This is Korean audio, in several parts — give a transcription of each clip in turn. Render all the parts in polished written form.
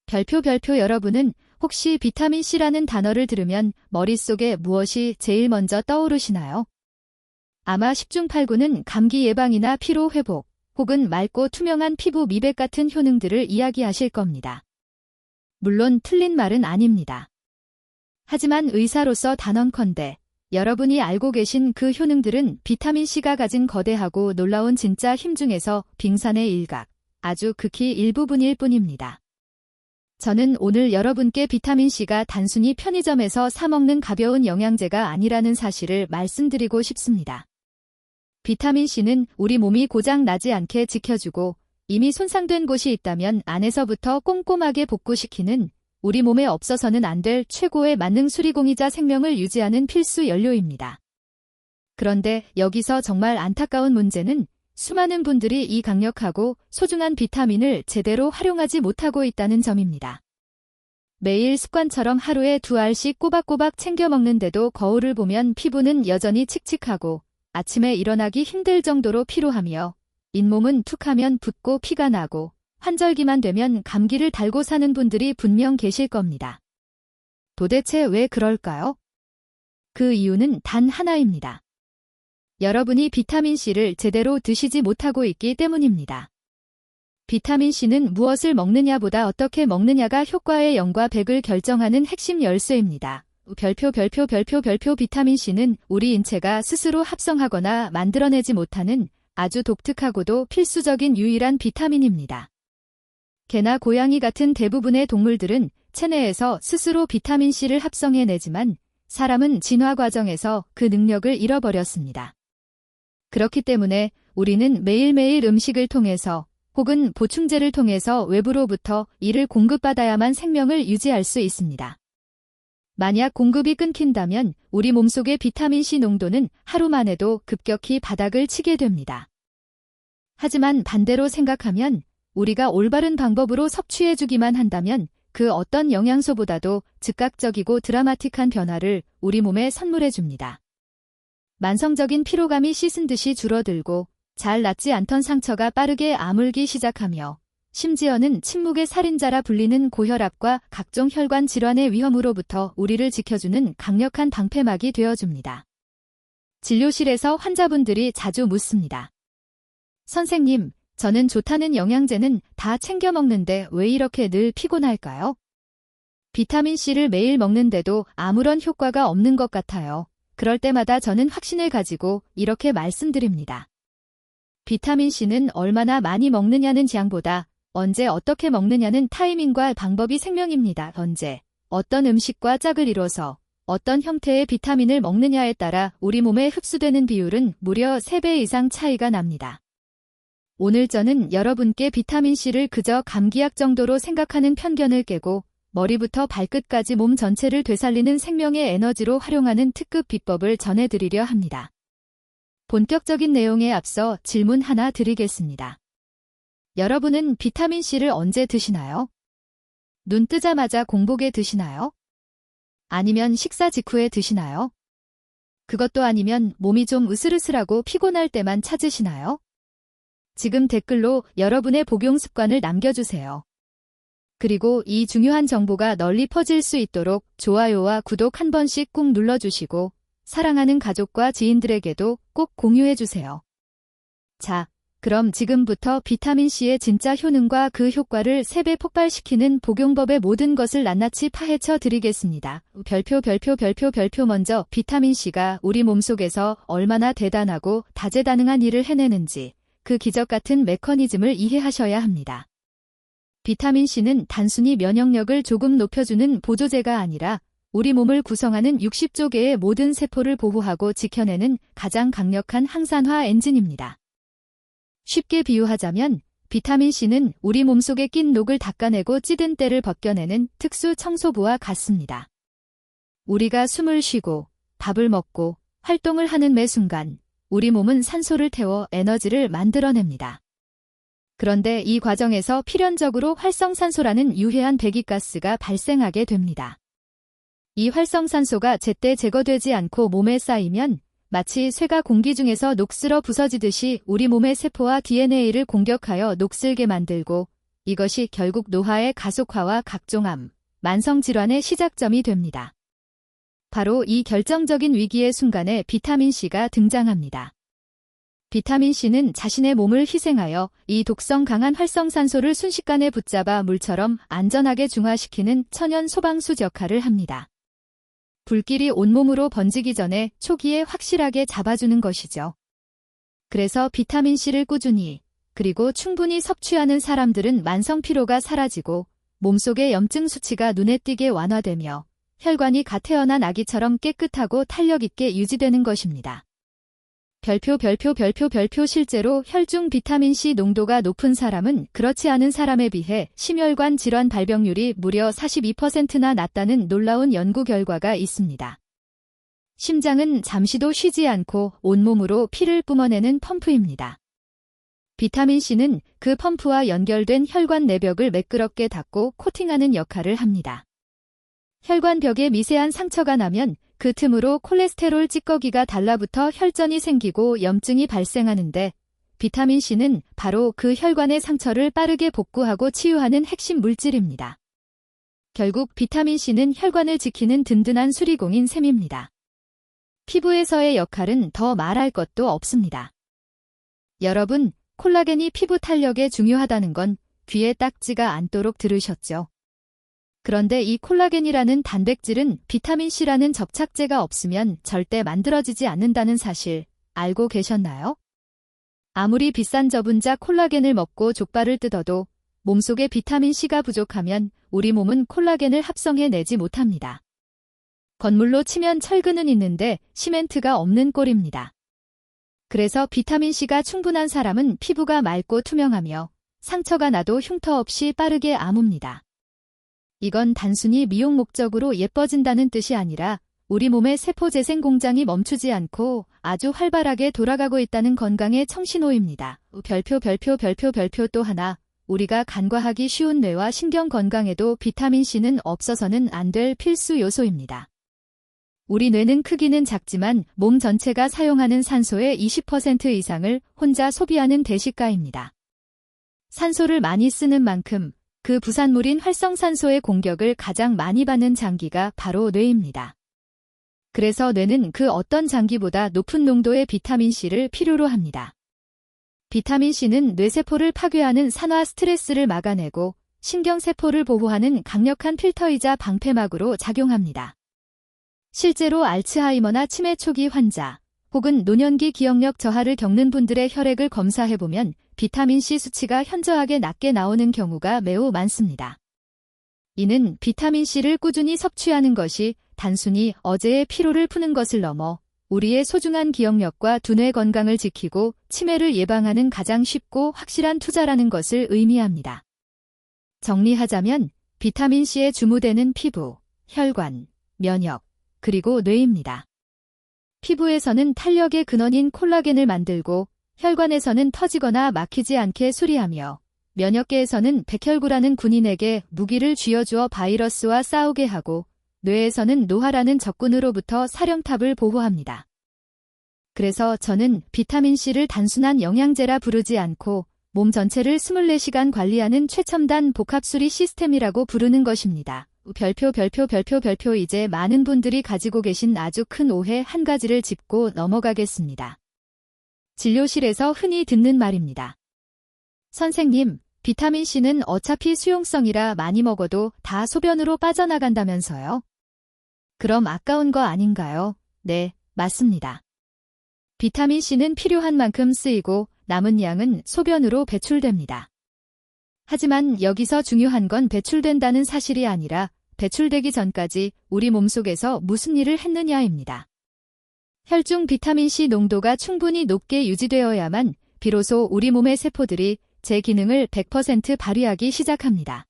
별표 여러분은 혹시 비타민C라는 단어를 들으면 머릿속에 무엇이 제일 먼저 떠오르시나요? 아마 10중 8구는 감기 예방이나 피로 회복, 혹은 맑고 투명한 피부 미백 같은 효능들을 이야기하실 겁니다. 물론 틀린 말은 아닙니다. 하지만 의사로서 단언컨대 여러분이 알고 계신 그 효능들은 비타민C가 가진 거대하고 놀라운 진짜 힘 중에서 빙산의 일각, 아주 극히 일부분일 뿐입니다. 저는 오늘 여러분께 비타민C가 단순히 편의점에서 사 먹는 가벼운 영양제가 아니라는 사실을 말씀드리고 싶습니다. 비타민C는 우리 몸이 고장 나지 않게 지켜주고 이미 손상된 곳이 있다면 안에서부터 꼼꼼하게 복구시키는 우리 몸에 없어서는 안 될 최고의 만능 수리공이자 생명을 유지하는 필수 연료입니다. 그런데 여기서 정말 안타까운 문제는 수많은 분들이 이 강력하고 소중한 비타민을 제대로 활용하지 못하고 있다는 점입니다. 매일 습관처럼 하루에 2알씩 꼬박꼬박 챙겨 먹는데도 거울을 보면 피부는 여전히 칙칙하고 아침에 일어나기 힘들 정도로 피로하며 잇몸은 툭하면 붓고 피가 나고 환절기만 되면 감기를 달고 사는 분들이 분명 계실 겁니다. 도대체 왜 그럴까요? 그 이유는 단 하나입니다. 여러분이 비타민C를 제대로 드시지 못하고 있기 때문입니다. 비타민C는 무엇을 먹느냐보다 어떻게 먹느냐가 효과의 0과 100을 결정하는 핵심 열쇠입니다. 별표 비타민C는 우리 인체가 스스로 합성하거나 만들어내지 못하는 아주 독특하고도 필수적인 유일한 비타민입니다. 개나 고양이 같은 대부분의 동물들은 체내에서 스스로 비타민C를 합성해내지만 사람은 진화 과정에서 그 능력을 잃어버렸습니다. 그렇기 때문에 우리는 매일매일 음식을 통해서 혹은 보충제를 통해서 외부로부터 이를 공급받아야만 생명을 유지할 수 있습니다. 만약 공급이 끊긴다면 우리 몸속의 비타민C 농도는 하루만 해도 급격히 바닥을 치게 됩니다. 하지만 반대로 생각하면 우리가 올바른 방법으로 섭취해주기만 한다면 그 어떤 영양소보다도 즉각적이고 드라마틱한 변화를 우리 몸에 선물해줍니다. 만성적인 피로감이 씻은 듯이 줄어들고 잘 낫지 않던 상처가 빠르게 아물기 시작하며 심지어는 침묵의 살인자라 불리는 고혈압과 각종 혈관 질환의 위험으로부터 우리를 지켜주는 강력한 방패막이 되어줍니다. 진료실에서 환자분들이 자주 묻습니다. 선생님, 저는 좋다는 영양제는 다 챙겨 먹는데 왜 이렇게 늘 피곤할까요? 비타민C를 매일 먹는데도 아무런 효과가 없는 것 같아요. 그럴 때마다 저는 확신을 가지고 이렇게 말씀드립니다. 비타민C는 얼마나 많이 먹느냐는 지향보다 언제 어떻게 먹느냐는 타이밍과 방법이 생명입니다. 언제, 어떤 음식과 짝을 이뤄서 어떤 형태의 비타민을 먹느냐에 따라 우리 몸에 흡수되는 비율은 무려 3배 이상 차이가 납니다. 오늘 저는 여러분께 비타민C를 그저 감기약 정도로 생각하는 편견을 깨고 머리부터 발끝까지 몸 전체를 되살리는 생명의 에너지로 활용하는 특급 비법을 전해드리려 합니다. 본격적인 내용에 앞서 질문 하나 드리겠습니다. 여러분은 비타민C를 언제 드시나요? 눈 뜨자마자 공복에 드시나요? 아니면 식사 직후에 드시나요? 그것도 아니면 몸이 좀 으슬으슬하고 피곤할 때만 찾으시나요? 지금 댓글로 여러분의 복용 습관을 남겨주세요. 그리고 이 중요한 정보가 널리 퍼질 수 있도록 좋아요와 구독 한 번씩 꾹 눌러주시고 사랑하는 가족과 지인들에게도 꼭 공유해주세요. 자, 그럼 지금부터 비타민C의 진짜 효능과 그 효과를 3배 폭발시키는 복용법의 모든 것을 낱낱이 파헤쳐 드리겠습니다. 별표 먼저 비타민C가 우리 몸속에서 얼마나 대단하고 다재다능한 일을 해내는지 그 기적 같은 메커니즘을 이해하셔야 합니다. 비타민C는 단순히 면역력을 조금 높여주는 보조제가 아니라 우리 몸을 구성하는 60조 개의 모든 세포를 보호하고 지켜내는 가장 강력한 항산화 엔진입니다. 쉽게 비유하자면 비타민C는 우리 몸속에 낀 녹을 닦아내고 찌든 때를 벗겨내는 특수 청소부와 같습니다. 우리가 숨을 쉬고 밥을 먹고 활동을 하는 매 순간 우리 몸은 산소를 태워 에너지를 만들어냅니다. 그런데 이 과정에서 필연적으로 활성산소라는 유해한 배기가스가 발생하게 됩니다. 이 활성산소가 제때 제거되지 않고 몸에 쌓이면 마치 쇠가 공기 중에서 녹슬어 부서지듯이 우리 몸의 세포와 DNA를 공격하여 녹슬게 만들고 이것이 결국 노화의 가속화와 각종 암, 만성질환의 시작점이 됩니다. 바로 이 결정적인 위기의 순간에 비타민C가 등장합니다. 비타민C는 자신의 몸을 희생하여 이 독성 강한 활성산소를 순식간에 붙잡아 물처럼 안전하게 중화시키는 천연 소방수 역할을 합니다. 불길이 온몸으로 번지기 전에 초기에 확실하게 잡아주는 것이죠. 그래서 비타민C를 꾸준히, 그리고 충분히 섭취하는 사람들은 만성 피로가 사라지고 몸속의 염증 수치가 눈에 띄게 완화되며 혈관이 갓 태어난 아기처럼 깨끗하고 탄력 있게 유지되는 것입니다. 별표 실제로 혈중 비타민C 농도가 높은 사람은 그렇지 않은 사람에 비해 심혈관 질환 발병률이 무려 42%나 낮다는 놀라운 연구 결과가 있습니다. 심장은 잠시도 쉬지 않고 온몸으로 피를 뿜어내는 펌프입니다. 비타민C는 그 펌프와 연결된 혈관 내벽을 매끄럽게 닫고 코팅하는 역할을 합니다. 혈관벽에 미세한 상처가 나면 그 틈으로 콜레스테롤 찌꺼기가 달라붙어 혈전이 생기고 염증이 발생하는데 비타민C는 바로 그 혈관의 상처를 빠르게 복구하고 치유하는 핵심 물질입니다. 결국 비타민C는 혈관을 지키는 든든한 수리공인 셈입니다. 피부에서의 역할은 더 말할 것도 없습니다. 여러분, 콜라겐이 피부 탄력에 중요하다는 건 귀에 딱지가 않도록 들으셨죠? 그런데 이 콜라겐이라는 단백질은 비타민C라는 접착제가 없으면 절대 만들어지지 않는다는 사실 알고 계셨나요? 아무리 비싼 저분자 콜라겐을 먹고 족발을 뜯어도 몸속에 비타민C가 부족하면 우리 몸은 콜라겐을 합성해내지 못합니다. 건물로 치면 철근은 있는데 시멘트가 없는 꼴입니다. 그래서 비타민C가 충분한 사람은 피부가 맑고 투명하며 상처가 나도 흉터 없이 빠르게 아뭅니다. 이건 단순히 미용 목적으로 예뻐진다는 뜻이 아니라 우리 몸의 세포 재생 공장이 멈추지 않고 아주 활발하게 돌아가고 있다는 건강의 청신호입니다. 별표 또 하나, 우리가 간과하기 쉬운 뇌와 신경 건강에도 비타민C는 없어서는 안 될 필수 요소입니다. 우리 뇌는 크기는 작지만 몸 전체가 사용하는 산소의 20% 이상을 혼자 소비하는 대식가입니다. 산소를 많이 쓰는 만큼 그 부산물인 활성산소의 공격을 가장 많이 받는 장기가 바로 뇌입니다. 그래서 뇌는 그 어떤 장기보다 높은 농도의 비타민C를 필요로 합니다. 비타민C는 뇌세포를 파괴하는 산화 스트레스를 막아내고 신경세포를 보호하는 강력한 필터이자 방패막으로 작용합니다. 실제로 알츠하이머나 치매 초기 환자 혹은 노년기 기억력 저하를 겪는 분들의 혈액을 검사해보면 비타민C 수치가 현저하게 낮게 나오는 경우가 매우 많습니다. 이는 비타민C를 꾸준히 섭취하는 것이 단순히 어제의 피로를 푸는 것을 넘어 우리의 소중한 기억력과 두뇌 건강을 지키고 치매를 예방하는 가장 쉽고 확실한 투자라는 것을 의미합니다. 정리하자면 비타민C에 주무되는 피부, 혈관, 면역, 그리고 뇌입니다. 피부에서는 탄력의 근원인 콜라겐을 만들고 혈관에서는 터지거나 막히지 않게 수리하며 면역계에서는 백혈구라는 군인에게 무기를 쥐어주어 바이러스와 싸우게 하고 뇌에서는 노화라는 적군으로부터 사령탑을 보호합니다. 그래서 저는 비타민C를 단순한 영양제라 부르지 않고 몸 전체를 24시간 관리하는 최첨단 복합수리 시스템이라고 부르는 것입니다. 별표 이제 많은 분들이 가지고 계신 아주 큰 오해 한 가지를 짚고 넘어가겠습니다. 진료실에서 흔히 듣는 말입니다. 선생님, 비타민C는 어차피 수용성이라 많이 먹어도 다 소변으로 빠져나간다면서요? 그럼 아까운 거 아닌가요? 네, 맞습니다. 비타민C는 필요한 만큼 쓰이고 남은 양은 소변으로 배출됩니다. 하지만 여기서 중요한 건 배출된다는 사실이 아니라 배출되기 전까지 우리 몸속에서 무슨 일을 했느냐입니다. 혈중 비타민C 농도가 충분히 높게 유지되어야만 비로소 우리 몸의 세포들이 제 기능을 100% 발휘하기 시작합니다.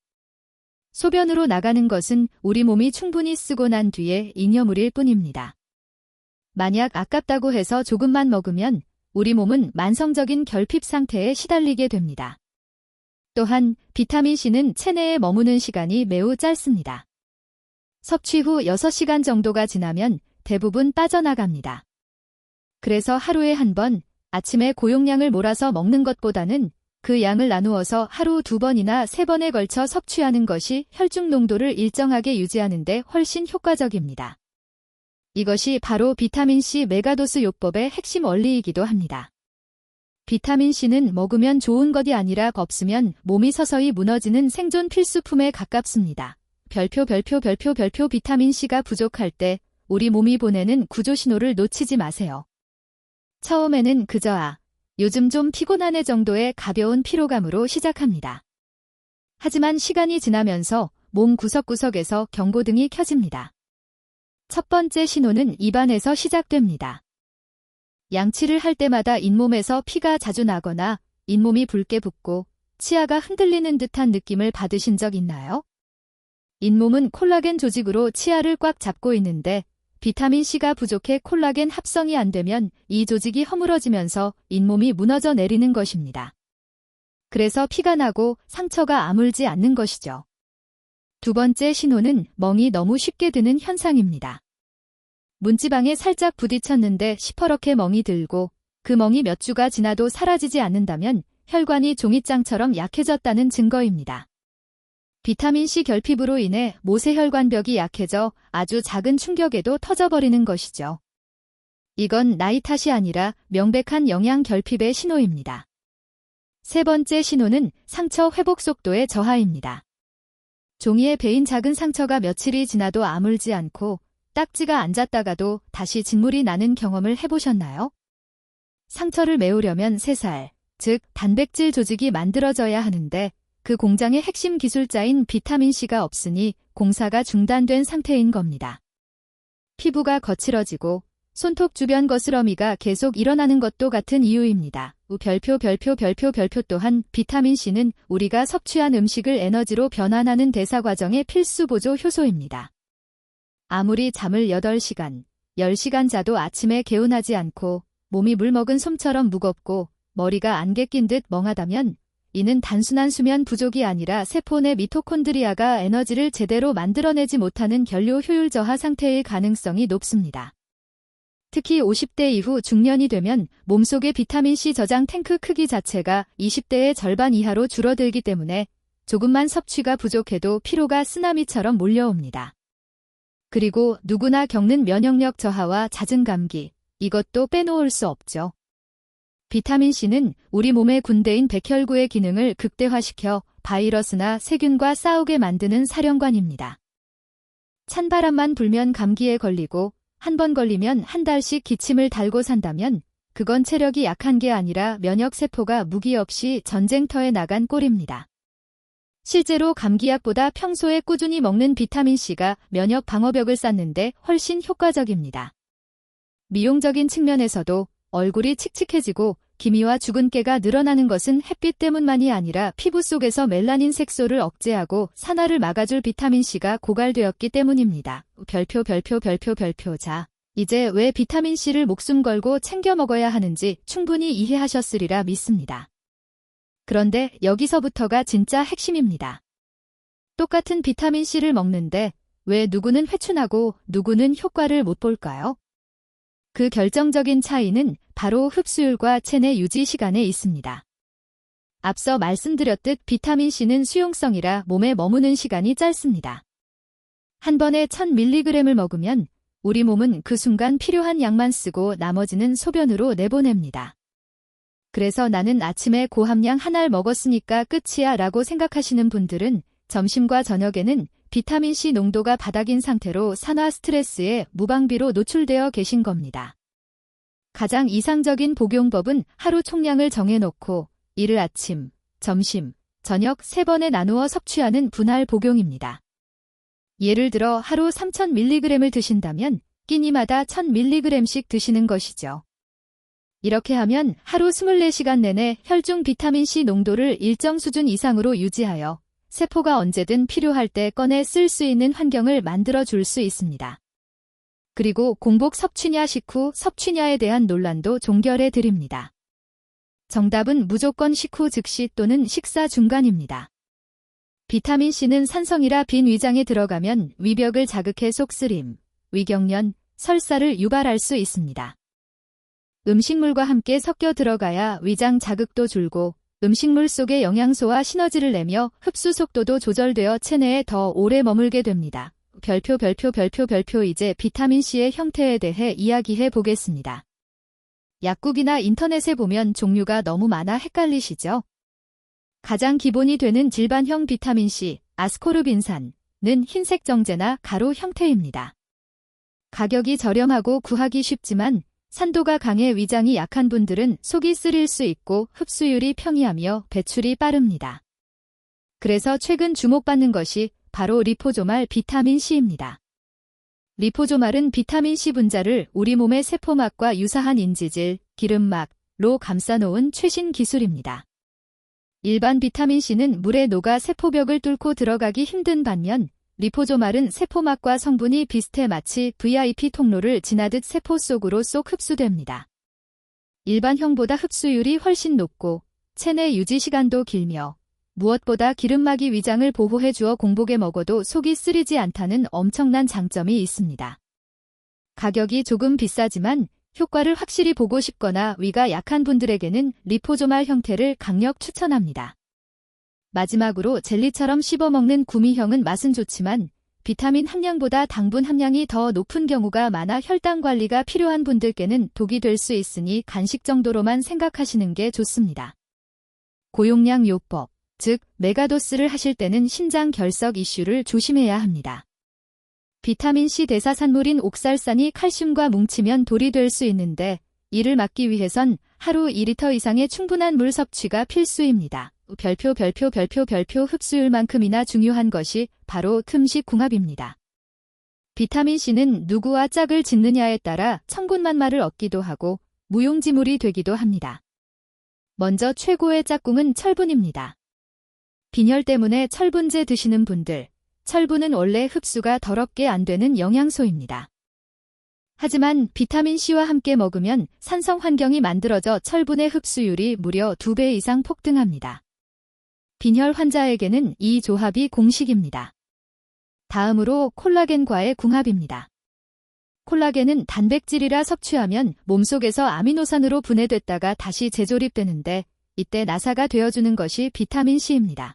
소변으로 나가는 것은 우리 몸이 충분히 쓰고 난 뒤에 잉여물일 뿐입니다. 만약 아깝다고 해서 조금만 먹으면 우리 몸은 만성적인 결핍 상태에 시달리게 됩니다. 또한 비타민C는 체내에 머무는 시간이 매우 짧습니다. 섭취 후 6시간 정도가 지나면 대부분 빠져나갑니다. 그래서 하루에 한 번 아침에 고용량을 몰아서 먹는 것보다는 그 양을 나누어서 하루 2번이나 3번에 걸쳐 섭취하는 것이 혈중 농도를 일정하게 유지하는 데 훨씬 효과적입니다. 이것이 바로 비타민C 메가도스 요법의 핵심 원리이기도 합니다. 비타민C는 먹으면 좋은 것이 아니라 없으면 몸이 서서히 무너지는 생존 필수품에 가깝습니다. 별표 비타민C가 부족할 때 우리 몸이 보내는 구조 신호를 놓치지 마세요. 처음에는 그저 요즘 좀 피곤하네 정도의 가벼운 피로감으로 시작합니다. 하지만 시간이 지나면서 몸 구석구석에서 경고등이 켜집니다. 첫 번째 신호는 입안에서 시작됩니다. 양치를 할 때마다 잇몸에서 피가 자주 나거나 잇몸이 붉게 붓고 치아가 흔들리는 듯한 느낌을 받으신 적 있나요? 잇몸은 콜라겐 조직으로 치아를 꽉 잡고 있는데 비타민C가 부족해 콜라겐 합성이 안 되면 이 조직이 허물어지면서 잇몸이 무너져 내리는 것입니다. 그래서 피가 나고 상처가 아물지 않는 것이죠. 두 번째 신호는 멍이 너무 쉽게 드는 현상입니다. 문지방에 살짝 부딪혔는데 시퍼렇게 멍이 들고 그 멍이 몇 주가 지나도 사라지지 않는다면 혈관이 종잇장처럼 약해졌다는 증거입니다. 비타민C 결핍으로 인해 모세혈관벽이 약해져 아주 작은 충격에도 터져버리는 것이죠. 이건 나이 탓이 아니라 명백한 영양 결핍의 신호입니다. 세 번째 신호는 상처 회복 속도의 저하입니다. 종이에 베인 작은 상처가 며칠이 지나도 아물지 않고 딱지가 앉았다가도 다시 진물이 나는 경험을 해보셨나요? 상처를 메우려면 새살, 즉 단백질 조직이 만들어져야 하는데 그 공장의 핵심 기술자인 비타민C가 없으니 공사가 중단된 상태인 겁니다. 피부가 거칠어지고 손톱 주변 거스러미가 계속 일어나는 것도 같은 이유입니다. 별표 또한 비타민C는 우리가 섭취한 음식을 에너지로 변환하는 대사 과정의 필수 보조 효소입니다. 아무리 잠을 8시간, 10시간 자도 아침에 개운하지 않고 몸이 물 먹은 솜처럼 무겁고 머리가 안개 낀 듯 멍하다면 이는 단순한 수면 부족이 아니라 세포 내 미토콘드리아가 에너지를 제대로 만들어내지 못하는 결류 효율 저하 상태일 가능성이 높습니다. 특히 50대 이후 중년이 되면 몸속의 비타민C 저장 탱크 크기 자체가 20대의 절반 이하로 줄어들기 때문에 조금만 섭취가 부족해도 피로가 쓰나미처럼 몰려옵니다. 그리고 누구나 겪는 면역력 저하와 잦은 감기, 이것도 빼놓을 수 없죠. 비타민C는 우리 몸의 군대인 백혈구의 기능을 극대화시켜 바이러스나 세균과 싸우게 만드는 사령관입니다. 찬바람만 불면 감기에 걸리고 한 번 걸리면 한 달씩 기침을 달고 산다면 그건 체력이 약한 게 아니라 면역세포가 무기 없이 전쟁터에 나간 꼴입니다. 실제로 감기약보다 평소에 꾸준히 먹는 비타민C가 면역 방어벽을 쌓는데 훨씬 효과적입니다. 미용적인 측면에서도 얼굴이 칙칙해지고 기미와 주근깨가 늘어나는 것은 햇빛 때문만이 아니라 피부 속에서 멜라닌 색소를 억제하고 산화를 막아줄 비타민C가 고갈되었기 때문입니다. 별표. 자, 이제 왜 비타민C를 목숨 걸고 챙겨 먹어야 하는지 충분히 이해하셨으리라 믿습니다. 그런데 여기서부터가 진짜 핵심입니다. 똑같은 비타민C를 먹는데 왜 누구는 회춘하고 누구는 효과를 못 볼까요? 그 결정적인 차이는 바로 흡수율과 체내 유지 시간에 있습니다. 앞서 말씀드렸듯 비타민C는 수용성이라 몸에 머무는 시간이 짧습니다. 한 번에 1000mg을 먹으면 우리 몸은 그 순간 필요한 양만 쓰고 나머지는 소변으로 내보냅니다. 그래서 나는 아침에 고함량 하나를 먹었으니까 끝이야 라고 생각하시는 분들은 점심과 저녁에는 비타민C 농도가 바닥인 상태로 산화 스트레스에 무방비로 노출되어 계신 겁니다. 가장 이상적인 복용법은 하루 총량을 정해놓고 이를 아침, 점심, 저녁 3번에 나누어 섭취하는 분할 복용입니다. 예를 들어 하루 3000mg을 드신다면 끼니마다 1000mg씩 드시는 것이죠. 이렇게 하면 하루 24시간 내내 혈중 비타민C 농도를 일정 수준 이상으로 유지하여 세포가 언제든 필요할 때 꺼내 쓸 수 있는 환경을 만들어 줄 수 있습니다. 그리고 공복 섭취냐 식후 섭취냐에 대한 논란도 종결해 드립니다. 정답은 무조건 식후 즉시 또는 식사 중간입니다. 비타민C는 산성이라 빈 위장에 들어가면 위벽을 자극해 속쓰림, 위경련, 설사를 유발할 수 있습니다. 음식물과 함께 섞여 들어가야 위장 자극도 줄고 음식물 속의 영양소와 시너지를 내며 흡수 속도도 조절되어 체내에 더 오래 머물게 됩니다. 별표 이제 비타민C의 형태에 대해 이야기해 보겠습니다. 약국이나 인터넷에 보면 종류가 너무 많아 헷갈리시죠? 가장 기본이 되는 질반형 비타민C, 아스코르빈산은 흰색 정제나 가루 형태입니다. 가격이 저렴하고 구하기 쉽지만 산도가 강해 위장이 약한 분들은 속이 쓰릴 수 있고 흡수율이 평이하며 배출이 빠릅니다. 그래서 최근 주목받는 것이 바로 리포조말 비타민C입니다. 리포조말은 비타민C 분자를 우리 몸의 세포막과 유사한 인지질, 기름막로 감싸놓은 최신 기술입니다. 일반 비타민C는 물에 녹아 세포벽을 뚫고 들어가기 힘든 반면 리포조말은 세포막과 성분이 비슷해 마치 VIP 통로를 지나듯 세포 속으로 쏙 흡수됩니다. 일반형보다 흡수율이 훨씬 높고 체내 유지 시간도 길며 무엇보다 기름막이 위장을 보호해 주어 공복에 먹어도 속이 쓰리지 않다는 엄청난 장점이 있습니다. 가격이 조금 비싸지만 효과를 확실히 보고 싶거나 위가 약한 분들에게는 리포조말 형태를 강력 추천합니다. 마지막으로 젤리처럼 씹어먹는 구미형은 맛은 좋지만 비타민 함량보다 당분 함량이 더 높은 경우가 많아 혈당 관리가 필요한 분들께는 독이 될 수 있으니 간식 정도로만 생각하시는 게 좋습니다. 고용량 요법, 즉 메가도스를 하실 때는 심장 결석 이슈를 조심해야 합니다. 비타민C 대사산물인 옥살산이 칼슘과 뭉치면 돌이 될 수 있는데 이를 막기 위해선 하루 2리터 이상의 충분한 물 섭취가 필수입니다. 별표 흡수율만큼이나 중요한 것이 바로 틈식 궁합입니다. 비타민C는 누구와 짝을 짓느냐에 따라 천군만마를 얻기도 하고 무용지물이 되기도 합니다. 먼저 최고의 짝꿍은 철분입니다. 빈혈 때문에 철분제 드시는 분들, 철분은 원래 흡수가 더럽게 안 되는 영양소입니다. 하지만 비타민C와 함께 먹으면 산성 환경이 만들어져 철분의 흡수율이 무려 2배 이상 폭등합니다. 빈혈 환자에게는 이 조합이 공식입니다. 다음으로 콜라겐과의 궁합입니다. 콜라겐은 단백질이라 섭취하면 몸속에서 아미노산으로 분해됐다가 다시 재조립되는데 이때 나사가 되어주는 것이 비타민C입니다.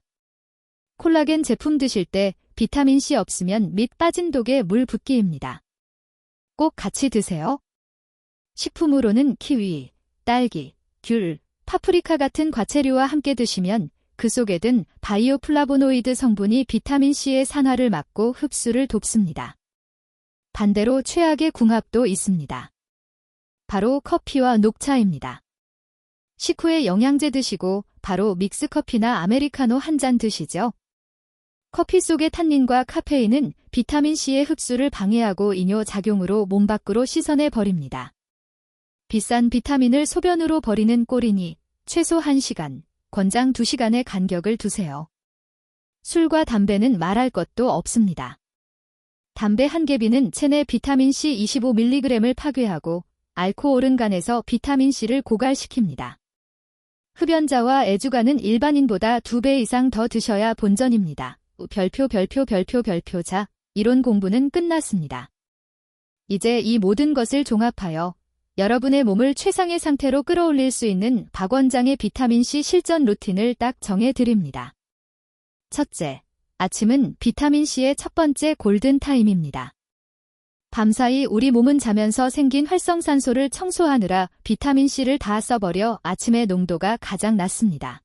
콜라겐 제품 드실 때 비타민C 없으면 밑 빠진 독에 물 붓기입니다. 꼭 같이 드세요. 식품으로는 키위, 딸기, 귤, 파프리카 같은 과채류와 함께 드시면 그 속에 든 바이오플라보노이드 성분이 비타민C의 산화를 막고 흡수를 돕습니다. 반대로 최악의 궁합도 있습니다. 바로 커피와 녹차입니다. 식후에 영양제 드시고 바로 믹스커피나 아메리카노 한 잔 드시죠. 커피 속의 탄닌과 카페인은 비타민C의 흡수를 방해하고 이뇨 작용으로 몸 밖으로 씻어내 버립니다. 비싼 비타민을 소변으로 버리는 꼴이니 최소 1시간, 권장 2시간의 간격을 두세요. 술과 담배는 말할 것도 없습니다. 담배 한 개비는 체내 비타민C 25mg을 파괴하고 알코올은 간에서 비타민C를 고갈시킵니다. 흡연자와 애주가는 일반인보다 2배 이상 더 드셔야 본전입니다. 별표 자, 이론 공부는 끝났습니다. 이제 이 모든 것을 종합하여 여러분의 몸을 최상의 상태로 끌어올릴 수 있는 박 원장의 비타민C 실전 루틴을 딱 정해드립니다. 첫째, 아침은 비타민C의 첫 번째 골든타임입니다. 밤사이 우리 몸은 자면서 생긴 활성산소를 청소하느라 비타민C를 다 써버려 아침의 농도가 가장 낮습니다.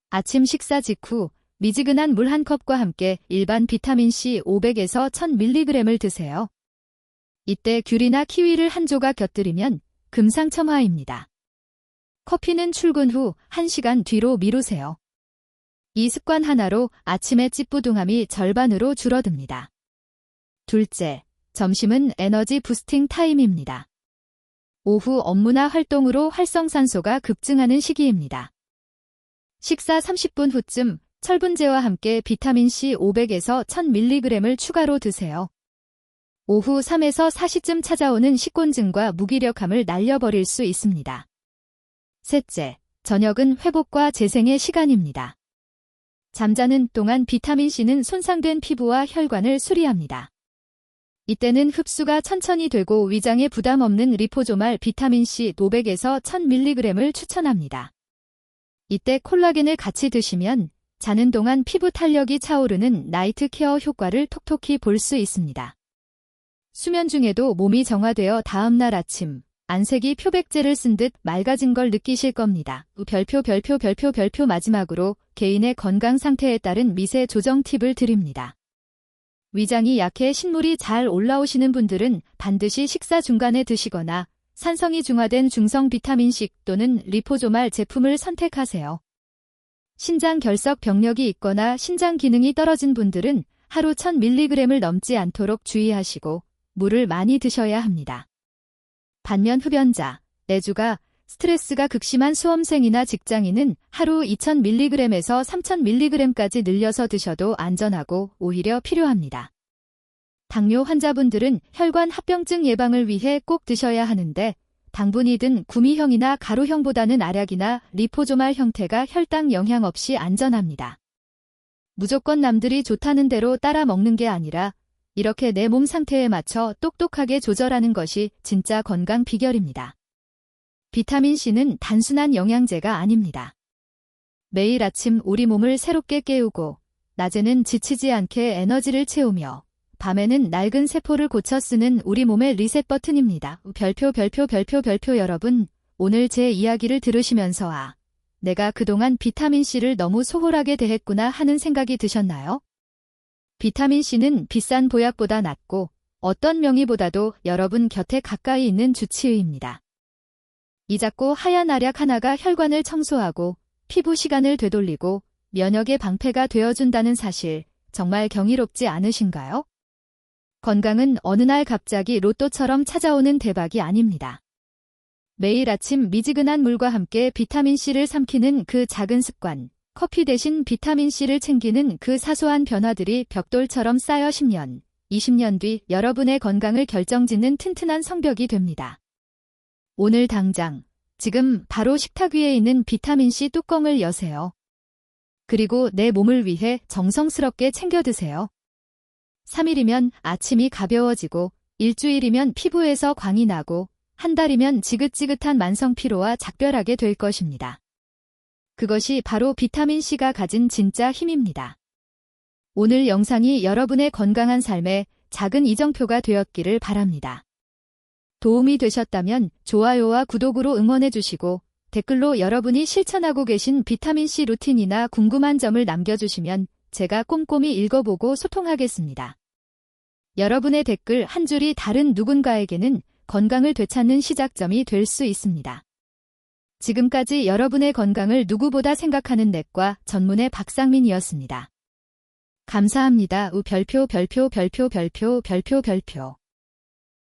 아침 식사 직후 미지근한 물 한 컵과 함께 일반 비타민C 500에서 1000mg을 드세요. 이때 귤이나 키위를 한 조각 곁들이면 금상첨화입니다. 커피는 출근 후 1시간 뒤로 미루세요. 이 습관 하나로 아침의 찌뿌둥함이 절반으로 줄어듭니다. 둘째, 점심은 에너지 부스팅 타임입니다. 오후 업무나 활동으로 활성산소가 급증하는 시기입니다. 식사 30분 후쯤 철분제와 함께 비타민C 500에서 1000mg을 추가로 드세요. 오후 3에서 4시쯤 찾아오는 식곤증과 무기력함을 날려버릴 수 있습니다. 셋째, 저녁은 회복과 재생의 시간입니다. 잠자는 동안 비타민C는 손상된 피부와 혈관을 수리합니다. 이때는 흡수가 천천히 되고 위장에 부담 없는 리포조말 비타민C 500에서 1000mg를 추천합니다. 이때 콜라겐을 같이 드시면 자는 동안 피부 탄력이 차오르는 나이트 케어 효과를 톡톡히 볼 수 있습니다. 수면 중에도 몸이 정화되어 다음날 아침 안색이 표백제를 쓴 듯 맑아진 걸 느끼실 겁니다. 별표 마지막으로 개인의 건강 상태에 따른 미세 조정 팁을 드립니다. 위장이 약해 신물이 잘 올라오시는 분들은 반드시 식사 중간에 드시거나 산성이 중화된 중성 비타민식 또는 리포조말 제품을 선택하세요. 신장 결석 병력이 있거나 신장 기능이 떨어진 분들은 하루 1000mg을 넘지 않도록 주의하시고 물을 많이 드셔야 합니다. 반면 흡연자, 내주가, 스트레스가 극심한 수험생이나 직장인은 하루 2000mg에서 3000mg까지 늘려서 드셔도 안전하고 오히려 필요합니다. 당뇨 환자분들은 혈관 합병증 예방을 위해 꼭 드셔야 하는데 당분이든 구미형이나 가루형보다는 알약이나 리포조말 형태가 혈당 영향 없이 안전합니다. 무조건 남들이 좋다는 대로 따라 먹는 게 아니라 이렇게 내 몸 상태에 맞춰 똑똑하게 조절하는 것이 진짜 건강 비결입니다. 비타민C는 단순한 영양제가 아닙니다. 매일 아침 우리 몸을 새롭게 깨우고 낮에는 지치지 않게 에너지를 채우며 밤에는 낡은 세포를 고쳐 쓰는 우리 몸의 리셋 버튼입니다. 별표 여러분, 오늘 제 이야기를 들으시면서 내가 그동안 비타민C를 너무 소홀하게 대했구나 하는 생각이 드셨나요? 비타민C는 비싼 보약보다 낫고 어떤 명의보다도 여러분 곁에 가까이 있는 주치의입니다. 이 작고 하얀 알약 하나가 혈관을 청소하고 피부 시간을 되돌리고 면역의 방패가 되어준다는 사실 정말 경이롭지 않으신가요? 건강은 어느 날 갑자기 로또처럼 찾아오는 대박이 아닙니다. 매일 아침 미지근한 물과 함께 비타민C를 삼키는 그 작은 습관, 커피 대신 비타민C를 챙기는 그 사소한 변화들이 벽돌처럼 쌓여 10년, 20년 뒤 여러분의 건강을 결정짓는 튼튼한 성벽이 됩니다. 오늘 당장, 지금 바로 식탁 위에 있는 비타민C 뚜껑을 여세요. 그리고 내 몸을 위해 정성스럽게 챙겨 드세요. 3일이면 아침이 가벼워지고, 일주일이면 피부에서 광이 나고, 한 달이면 지긋지긋한 만성 피로와 작별하게 될 것입니다. 그것이 바로 비타민C가 가진 진짜 힘입니다. 오늘 영상이 여러분의 건강한 삶에 작은 이정표가 되었기를 바랍니다. 도움이 되셨다면 좋아요와 구독으로 응원해주시고 댓글로 여러분이 실천하고 계신 비타민C 루틴이나 궁금한 점을 남겨주시면 제가 꼼꼼히 읽어보고 소통하겠습니다. 여러분의 댓글 한 줄이 다른 누군가에게는 건강을 되찾는 시작점이 될 수 있습니다. 지금까지 여러분의 건강을 누구보다 생각하는 내과 전문의 박상민이었습니다. 감사합니다. 별표.